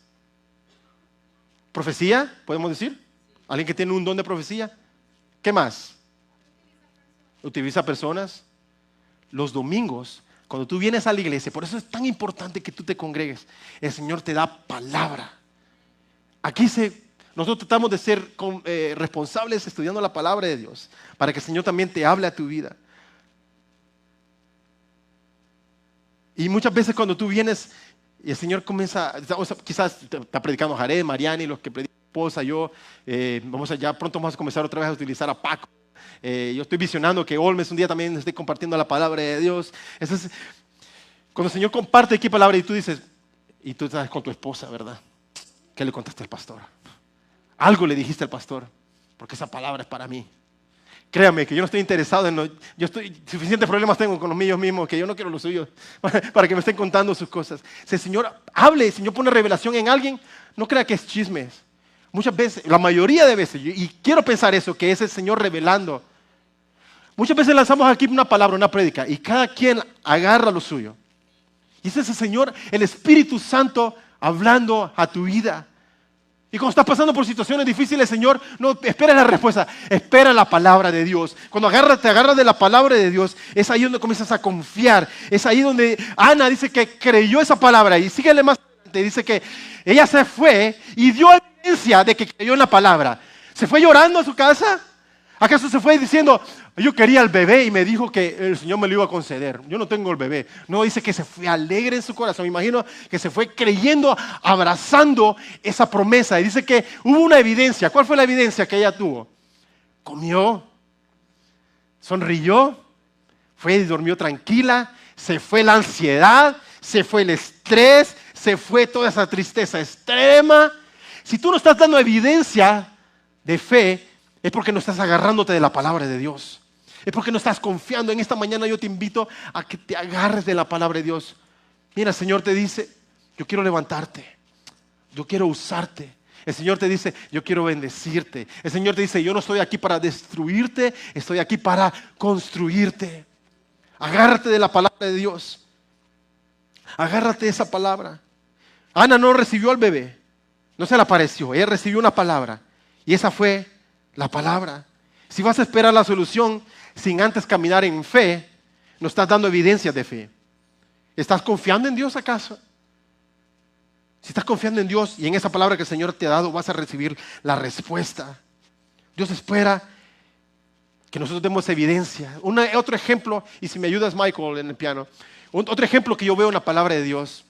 ¿Profecía? ¿Podemos decir? ¿Alguien que tiene un don de profecía? ¿Qué más? Utiliza personas. Los domingos, cuando tú vienes a la iglesia, por eso es tan importante que tú te congregues, el Señor te da palabra. Aquí nosotros tratamos de ser responsables estudiando la palabra de Dios, para que el Señor también te hable a tu vida. Y muchas veces cuando tú vienes Y el Señor comienza, o sea, quizás está predicando Jared, Mariani, los que predican, esposa, yo, ya pronto vamos a comenzar otra vez a utilizar a Paco. Yo estoy visionando que Olmes un día también esté compartiendo la palabra de Dios. Entonces, cuando el Señor comparte aquí palabra y tú dices, y tú estás con tu esposa, ¿verdad? ¿Qué le contaste al pastor? Algo le dijiste al pastor, porque esa palabra es para mí. Créame que yo no estoy interesado en suficientes problemas tengo con los míos mismos que yo no quiero los suyos para que me estén contando sus cosas. Si el Señor hable, si el Señor pone revelación en alguien, no crea que es chismes. Muchas veces, la mayoría de veces, y quiero pensar eso, que es el Señor revelando. Muchas veces lanzamos aquí una palabra, una prédica, y cada quien agarra lo suyo. Y ese es el Señor, el Espíritu Santo, hablando a tu vida. Y cuando estás pasando por situaciones difíciles, Señor, no espera la respuesta, espera la palabra de Dios. Cuando te agarras de la palabra de Dios, es ahí donde comienzas a confiar. Es ahí donde Ana dice que creyó esa palabra. Y síguele más adelante, dice que ella se fue y dio evidencia de que creyó en la palabra. ¿Se fue llorando a su casa? ¿Acaso se fue diciendo, yo quería el bebé y me dijo que el Señor me lo iba a conceder? Yo no tengo el bebé. No, dice que se fue alegre en su corazón. Me imagino que se fue creyendo, abrazando esa promesa. Y dice que hubo una evidencia. ¿Cuál fue la evidencia que ella tuvo? Comió, sonrió, fue y durmió tranquila, se fue la ansiedad, se fue el estrés, se fue toda esa tristeza extrema. Si tú no estás dando evidencia de fe, es porque no estás agarrándote de la palabra de Dios. Es porque no estás confiando. En esta mañana yo te invito a que te agarres de la palabra de Dios. Mira, el Señor te dice, yo quiero levantarte. Yo quiero usarte. El Señor te dice, yo quiero bendecirte. El Señor te dice, yo no estoy aquí para destruirte, estoy aquí para construirte. Agárrate de la palabra de Dios. Agárrate de esa palabra. Ana no recibió al bebé. No se le apareció. Ella recibió una palabra. Y esa fue la palabra. Si vas a esperar la solución sin antes caminar en fe, no estás dando evidencias de fe. ¿Estás confiando en Dios acaso? Si estás confiando en Dios y en esa palabra que el Señor te ha dado, vas a recibir la respuesta. Dios espera que nosotros demos evidencia. Otro ejemplo, y si me ayudas Michael en el piano, otro ejemplo que yo veo en la palabra de Dios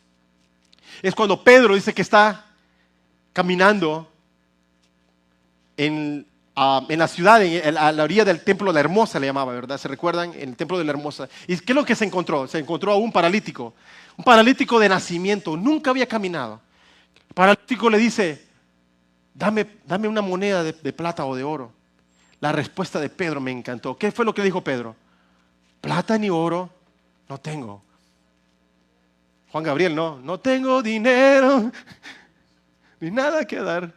es cuando Pedro dice que está caminando en la ciudad, a la orilla del templo de la Hermosa le llamaba, ¿verdad? ¿Se recuerdan? En el templo de la Hermosa. ¿Y qué es lo que se encontró? Se encontró a un paralítico de nacimiento, nunca había caminado. El paralítico le dice, dame una moneda de plata o de oro. La respuesta de Pedro me encantó. ¿Qué fue lo que dijo Pedro? Plata ni oro no tengo. Juan Gabriel, no tengo dinero, ni nada que dar.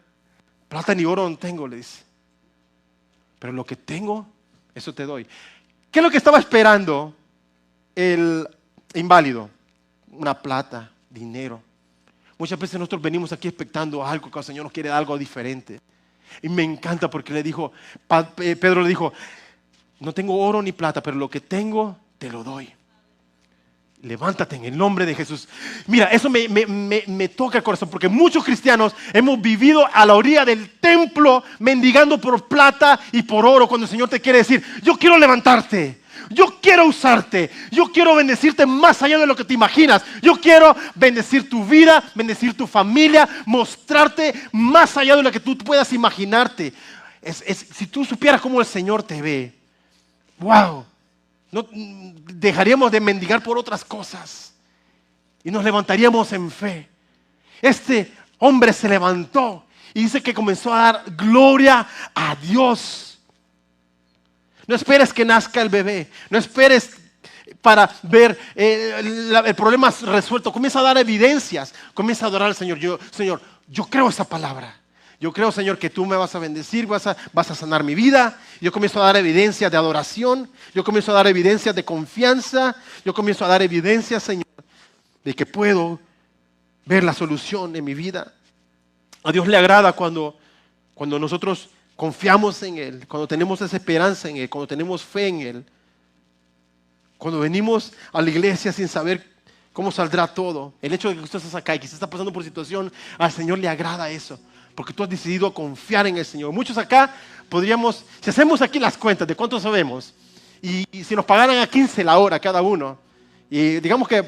Plata ni oro no tengo, le dice. Pero lo que tengo, eso te doy. ¿Qué es lo que estaba esperando el inválido? Una plata, dinero. Muchas veces nosotros venimos aquí expectando algo, que el Señor nos quiere dar algo diferente. Y me encanta porque Pedro le dijo, no tengo oro ni plata, pero lo que tengo te lo doy. Levántate en el nombre de Jesús. Mira, eso me toca el corazón porque muchos cristianos hemos vivido a la orilla del templo mendigando por plata y por oro cuando el Señor te quiere decir, yo quiero levantarte, yo quiero usarte, yo quiero bendecirte más allá de lo que te imaginas, yo quiero bendecir tu vida, bendecir tu familia, mostrarte más allá de lo que tú puedas imaginarte. Si tú supieras cómo el Señor te ve, wow. No dejaríamos de mendigar por otras cosas y nos levantaríamos en fe. Este hombre se levantó y dice que comenzó a dar gloria a Dios. No esperes que nazca el bebé, no esperes para ver el problema resuelto. Comienza a dar evidencias, comienza a adorar al Señor. Señor, yo creo esa palabra. Yo creo, Señor, que tú me vas a bendecir, vas a sanar mi vida. Yo comienzo a dar evidencia de adoración. Yo comienzo a dar evidencia de confianza. Yo comienzo a dar evidencia, Señor, de que puedo ver la solución en mi vida. A Dios le agrada cuando nosotros confiamos en Él, cuando tenemos esa esperanza en Él, cuando tenemos fe en Él. Cuando venimos a la iglesia sin saber cómo saldrá todo. El hecho de que usted esté acá y que se está pasando por situación, al Señor le agrada eso. Porque tú has decidido confiar en el Señor. Muchos acá podríamos, si hacemos aquí las cuentas de cuánto sabemos, y si nos pagaran a 15 la hora cada uno, y digamos que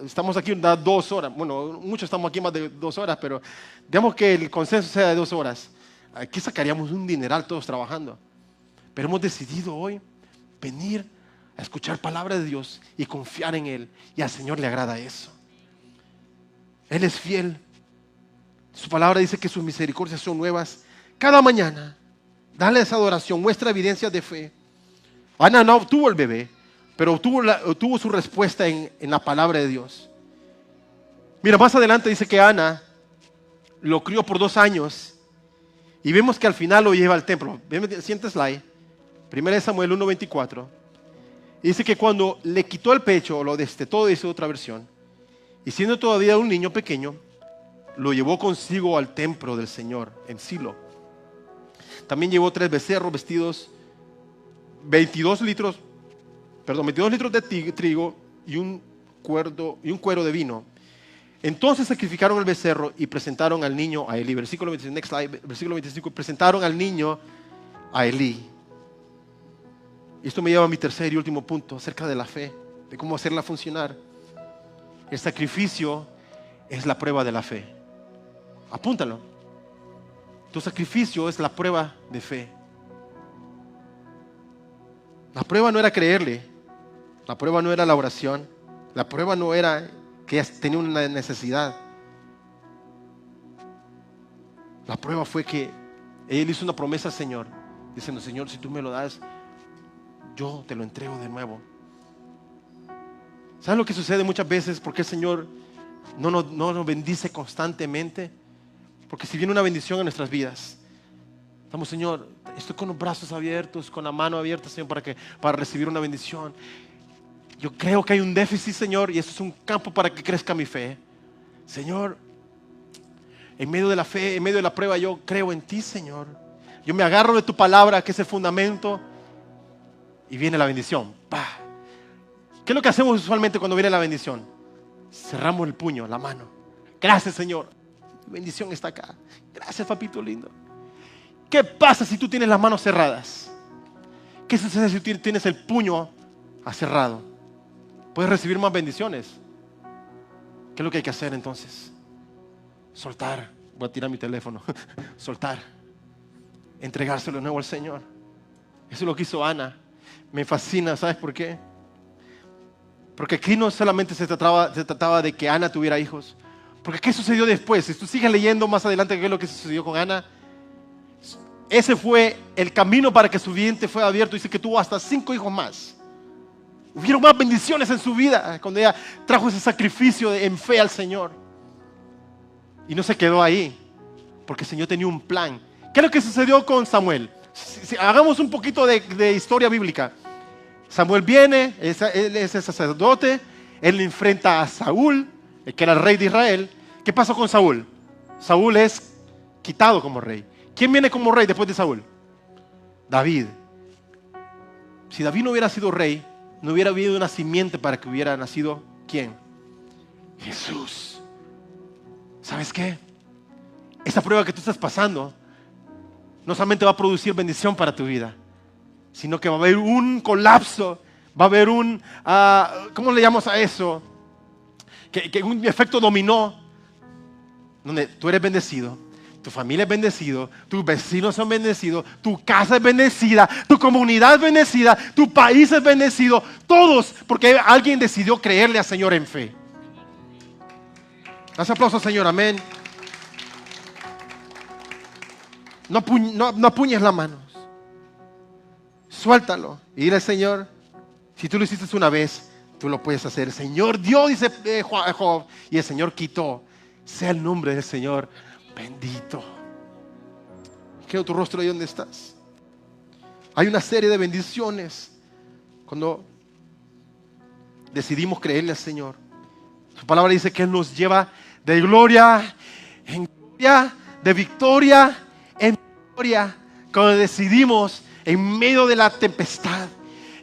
estamos aquí unas 2 horas. Bueno, muchos estamos aquí más de 2 horas, pero digamos que el consenso sea de 2 horas. Aquí sacaríamos un dineral todos trabajando. Pero hemos decidido hoy venir a escuchar palabra de Dios y confiar en Él. Y al Señor le agrada eso. Él es fiel. Su palabra dice que sus misericordias son nuevas cada mañana. Dale esa adoración, muestra evidencias de fe. Ana no obtuvo el bebé, pero obtuvo su respuesta en la palabra de Dios. Mira, más adelante dice que Ana lo crió por 2 años y vemos que al final lo lleva al templo. Siguiente slide, 1 Samuel 1:24. Dice que cuando le quitó el pecho, lo destetó, dice otra versión, y siendo todavía un niño pequeño, lo llevó consigo al templo del Señor en Silo. También llevó 3 becerros vestidos, 22 litros de trigo y un cuero de vino. Entonces sacrificaron el becerro y presentaron al niño a Elí. Versículo 25, next slide, versículo 25. Presentaron al niño a Elí. Y esto me lleva a mi tercer y último punto acerca de la fe, de cómo hacerla funcionar. El sacrificio es la prueba de la fe. Apúntalo. Tu sacrificio es la prueba de fe. La prueba no era creerle. La prueba no era la oración. La prueba no era que tenía una necesidad. La prueba fue que él hizo una promesa al Señor, diciendo: Señor, si tú me lo das, yo te lo entrego de nuevo. ¿Sabes lo que sucede muchas veces? Porque el Señor no nos bendice constantemente. Porque si viene una bendición en nuestras vidas, estamos: Señor, estoy con los brazos abiertos, con la mano abierta, Señor, para recibir una bendición. Yo creo que hay un déficit, Señor, y esto es un campo para que crezca mi fe. Señor, en medio de la fe, en medio de la prueba, yo creo en ti, Señor. Yo me agarro de tu palabra, que es el fundamento, y viene la bendición. ¡Pah! ¿Qué es lo que hacemos usualmente cuando viene la bendición? Cerramos el puño, la mano. Gracias, Señor. La bendición está acá. Gracias, papito lindo. ¿Qué pasa si tú tienes las manos cerradas? ¿Qué sucede si tú tienes el puño cerrado? Puedes recibir más bendiciones. ¿Qué es lo que hay que hacer entonces? Soltar. Voy a tirar mi teléfono. Soltar. Entregárselo de nuevo al Señor. Eso es lo que hizo Ana. Me fascina. ¿Sabes por qué? Porque aquí no solamente se trataba de que Ana tuviera hijos. Porque ¿qué sucedió después? Si tú sigues leyendo más adelante qué es lo que sucedió con Ana, ese fue el camino para que su vientre fue abierto. Dice que tuvo hasta 5 hijos más. Hubieron más bendiciones en su vida cuando ella trajo ese sacrificio en fe al Señor. Y no se quedó ahí, porque el Señor tenía un plan. ¿Qué es lo que sucedió con Samuel? Hagamos un poquito de historia bíblica. Samuel viene, él es el sacerdote, él enfrenta a Saúl, el que era el rey de Israel. ¿Qué pasó con Saúl? Saúl es quitado como rey. ¿Quién viene como rey después de Saúl? David. Si David no hubiera sido rey, no hubiera habido una simiente para que hubiera nacido ¿quién? Jesús. ¿Sabes qué? Esa prueba que tú estás pasando no solamente va a producir bendición para tu vida, sino que va a haber un colapso, va a haber un, ¿cómo le llamamos a eso? Que un efecto dominó, donde tú eres bendecido, tu familia es bendecido, tus vecinos son bendecidos, tu casa es bendecida, tu comunidad es bendecida, tu país es bendecido, todos, porque alguien decidió creerle al Señor en fe. Haz aplausos, Señor, amén. No apuñes las manos. Suéltalo y dile al Señor: si tú lo hiciste una vez, tú lo puedes hacer. El Señor dio, dice Job, y el Señor quitó. Sea el nombre del Señor bendito. Queda tu rostro ahí donde estás. Hay una serie de bendiciones cuando decidimos creerle al Señor. Su palabra dice que Él nos lleva de gloria en gloria, de victoria en victoria. Cuando decidimos en medio de la tempestad,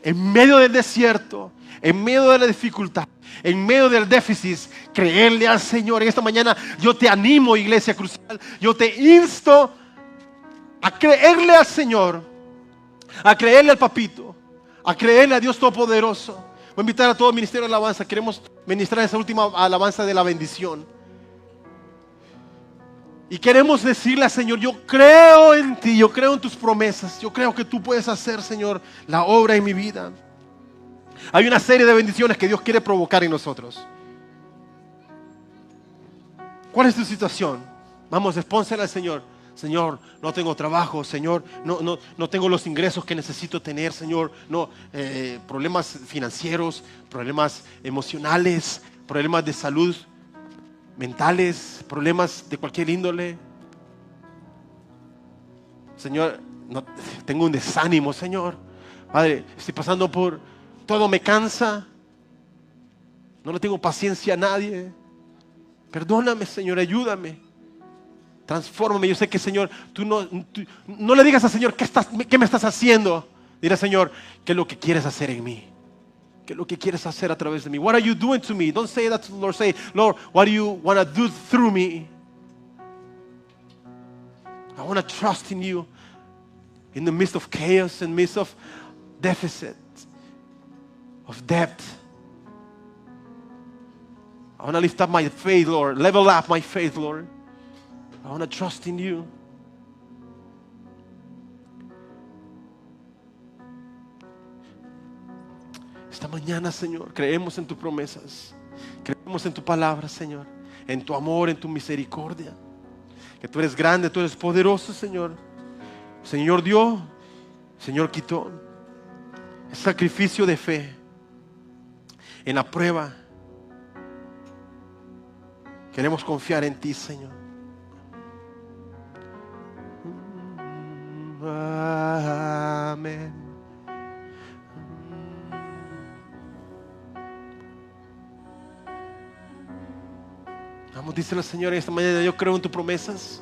en medio del desierto, en medio de la dificultad, en medio del déficit, creerle al Señor. En esta mañana yo te animo, Iglesia Crucial, yo te insto a creerle al Señor, a creerle al Papito, a creerle a Dios Todopoderoso. Voy a invitar a todo el ministerio de alabanza. Queremos ministrar esa última alabanza de la bendición. Y queremos decirle al Señor, yo creo en ti, yo creo en tus promesas. Yo creo que tú puedes hacer, Señor, la obra en mi vida. Hay una serie de bendiciones que Dios quiere provocar en nosotros. ¿Cuál es tu situación? Vamos, respónsela al Señor. Señor, no tengo trabajo. Señor, no tengo los ingresos que necesito tener. Señor, problemas financieros, problemas emocionales, problemas de salud mentales, problemas de cualquier índole. Señor, tengo un desánimo, Señor. Padre, estoy pasando por... Todo me cansa. No le tengo paciencia a nadie. Perdóname, Señor, ayúdame. Transfórmame. Yo sé que, Señor, tú no le digas al Señor, ¿qué me estás haciendo? Dile, Señor, ¿qué es lo que quieres hacer en mí? ¿Qué es lo que quieres hacer a través de mí? What are you doing to me? Don't say that to the Lord. Say, Lord, what do you want to do through me? I want to trust in you in the midst of chaos, in the midst of deficit, of debt. I want to lift up my faith, Lord. Level up my faith, Lord. I want to trust in you. Esta mañana, Señor, creemos en tus promesas. Creemos en tu palabra, Señor. En tu amor, en tu misericordia. Que tú eres grande, tú eres poderoso, Señor. Señor dio, Señor quitó. Es sacrificio de fe. En la prueba. Queremos confiar en ti, Señor. Amén. Vamos, díselo al Señor esta mañana, yo creo en tus promesas.